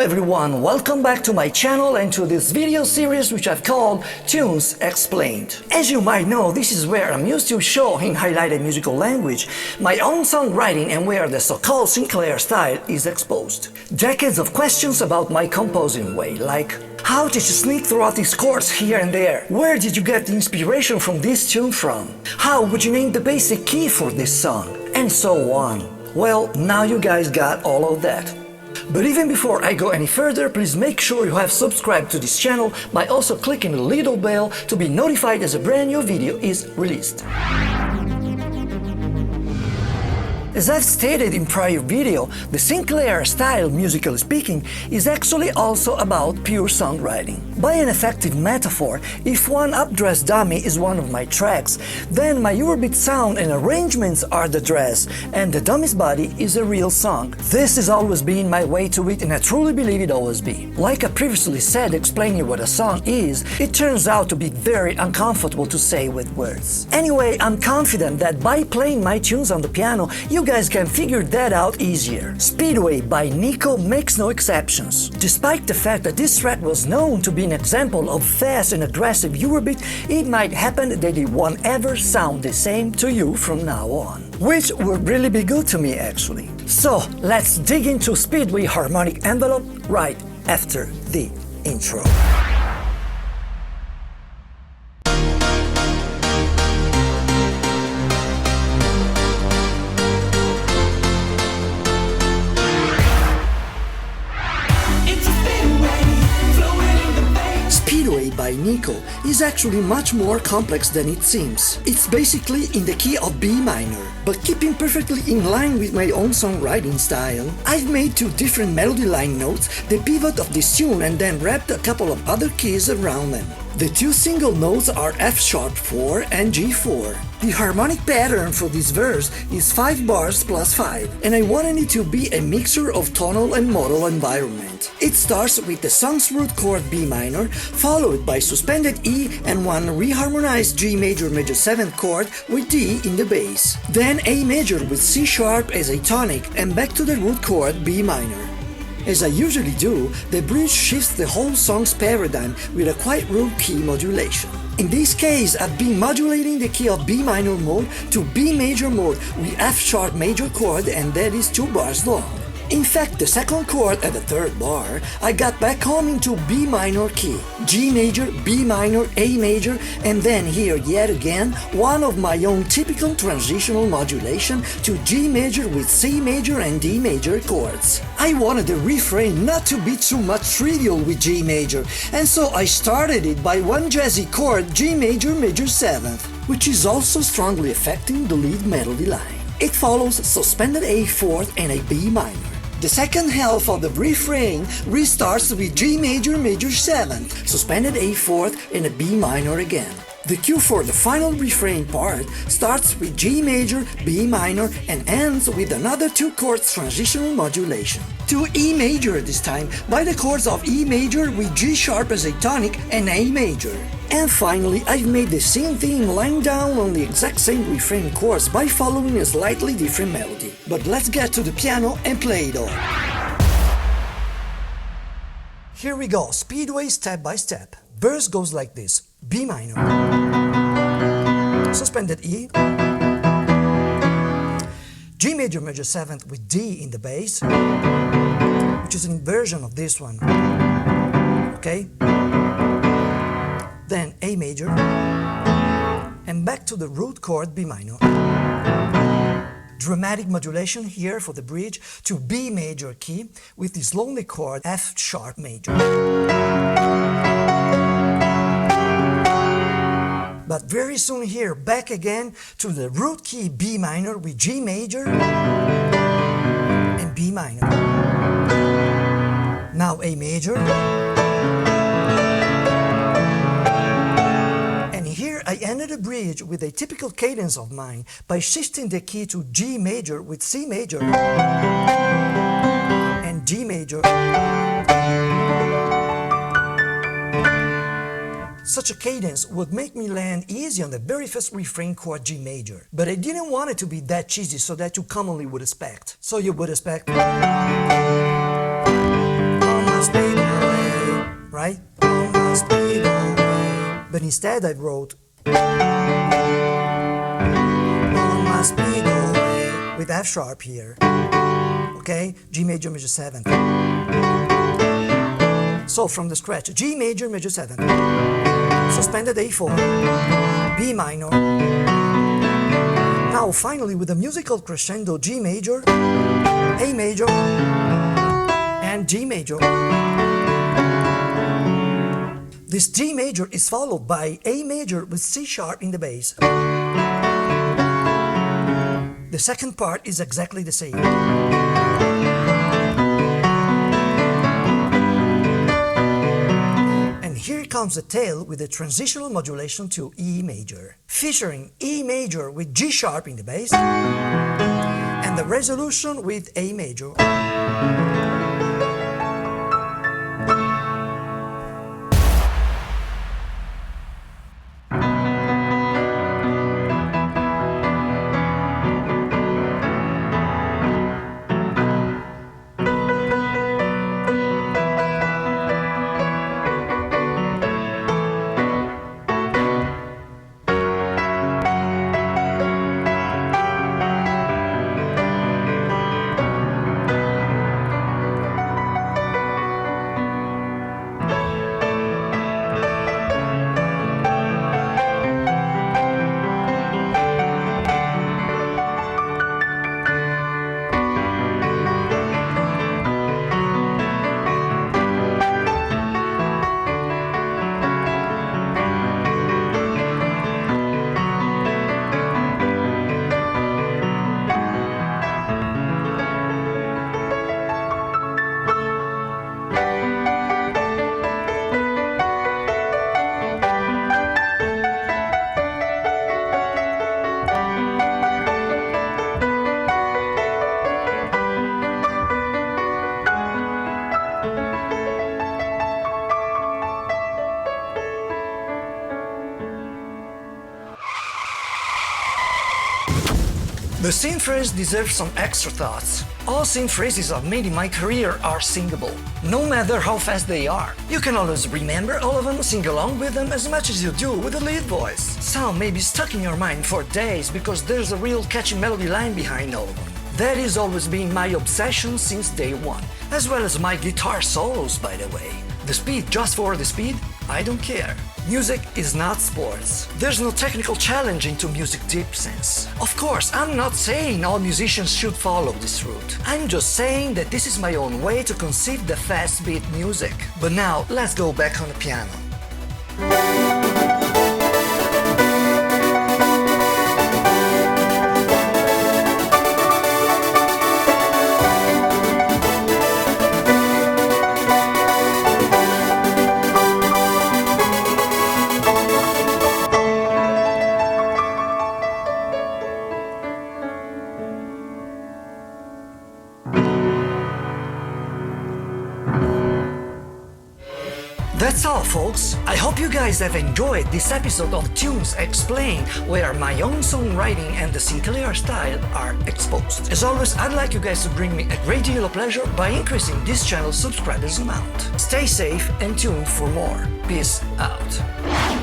everyone, welcome back to my channel and to this video series which I've called Tunes Explained. As you might know, this is where I'm used to show in highlighted musical language my own songwriting and where the so-called Sinclaire style is exposed. Decades of questions about my composing way, like how did you sneak throughout these chords here and there? Where did you get the inspiration from this tune from? How would you name the basic key for this song? And so on. Well, now you guys got all of that. But even before I go any further, please make sure you have subscribed to this channel by also clicking the little bell to be notified as a brand new video is released. As I've stated in prior video, the Sinclaire style, musically speaking, is actually also about pure songwriting. By an effective metaphor, if one updressed dummy is one of my tracks, then my Eurobeat sound and arrangements are the dress, and the dummy's body is a real song. This has always been my way to it, and I truly believe it always be. Like I previously said, explaining what a song is, it turns out to be very uncomfortable to say with words. Anyway, I'm confident that by playing my tunes on the piano, you guys can figure that out easier. Speedway by Niko makes no exceptions. Despite the fact that this track was known to be an example of fast and aggressive Eurobeat, it might happen that it won't ever sound the same to you from now on. Which would really be good to me actually. So let's dig into Speedway harmonic envelope right after the intro. Speedway by Niko is actually much more complex than it seems. It's basically in the key of B minor, but keeping perfectly in line with my own songwriting style. I've made two different melody line notes the pivot of this tune and then wrapped a couple of other keys around them. The two single notes are F♯4 and G4. The harmonic pattern for this verse is 5 bars plus 5, and I wanted it to be a mixture of tonal and modal environment. It starts with the song's root chord B minor, followed by suspended E and one reharmonized G major 7th chord with D in the bass. Then A major with C# as a tonic and back to the root chord B minor. As I usually do, the bridge shifts the whole song's paradigm with a quite rude key modulation. In this case, I've been modulating the key of B minor mode to B major mode with F# major chord, and that is 2 bars long. In fact, the second chord at the third bar, I got back home into B minor key, G major, B minor, A major, and then here yet again one of my own typical transitional modulation to G major with C major and D major chords. I wanted the refrain not to be too much trivial with G major, and so I started it by one jazzy chord G major 7th, which is also strongly affecting the lead melody line. It follows suspended A4 and a B minor. The second half of the refrain restarts with G major 7th, suspended A4 and a B minor again. The cue for the final refrain part starts with G major, B minor and ends with another 2 chords transitional modulation. To E major this time by the chords of E major with G# as a tonic and A major. And finally, I've made the same thing lying down on the exact same refrain chords by following a slightly different melody. But let's get to the piano and play it all. Here we go, Speedway step by step. Verse goes like this: B minor, suspended E, G major 7th with D in the bass, which is an inversion of this one, okay? Then A major, and back to the root chord B minor. Dramatic modulation here for the bridge to B major key with this lonely chord F# major. But very soon here, back again to the root key B minor with G major and B minor. Now A major. I ended the bridge with a typical cadence of mine by shifting the key to G major with C major and D major. Such a cadence would make me land easy on the very first refrain chord G major, but I didn't want it to be that cheesy so that you commonly would expect. So you would expect right? On my Speedway. But instead I wrote on my Speedway with F sharp here. Okay? G major, major 7th. So from the scratch, G major, major 7th. Suspended A4, B minor. Now finally with a musical crescendo G major, A major, and G major. This G major is followed by A major with C sharp in the bass. The second part is exactly the same. And here comes the tail with the transitional modulation to E major, featuring E major with G sharp in the bass, and the resolution with A major. The synth phrase deserves some extra thoughts. All synth phrases I've made in my career are singable, no matter how fast they are. You can always remember all of them, sing along with them as much as you do with the lead voice. Some may be stuck in your mind for days because there's a real catchy melody line behind all of them. That has always been my obsession since day one, as well as my guitar solos, by the way. The speed just for the speed? I don't care. Music is not sports. There's no technical challenge into music deep sense. Of course, I'm not saying all musicians should follow this route. I'm just saying that this is my own way to conceive the fast beat music. But now, let's go back on the piano. That's all, folks. I hope you guys have enjoyed this episode of Tunes Explained, where my own songwriting and the Sinclaire style are exposed. As always, I'd like you guys to bring me a great deal of pleasure by increasing this channel's subscribers amount. Stay safe and tuned for more. Peace out.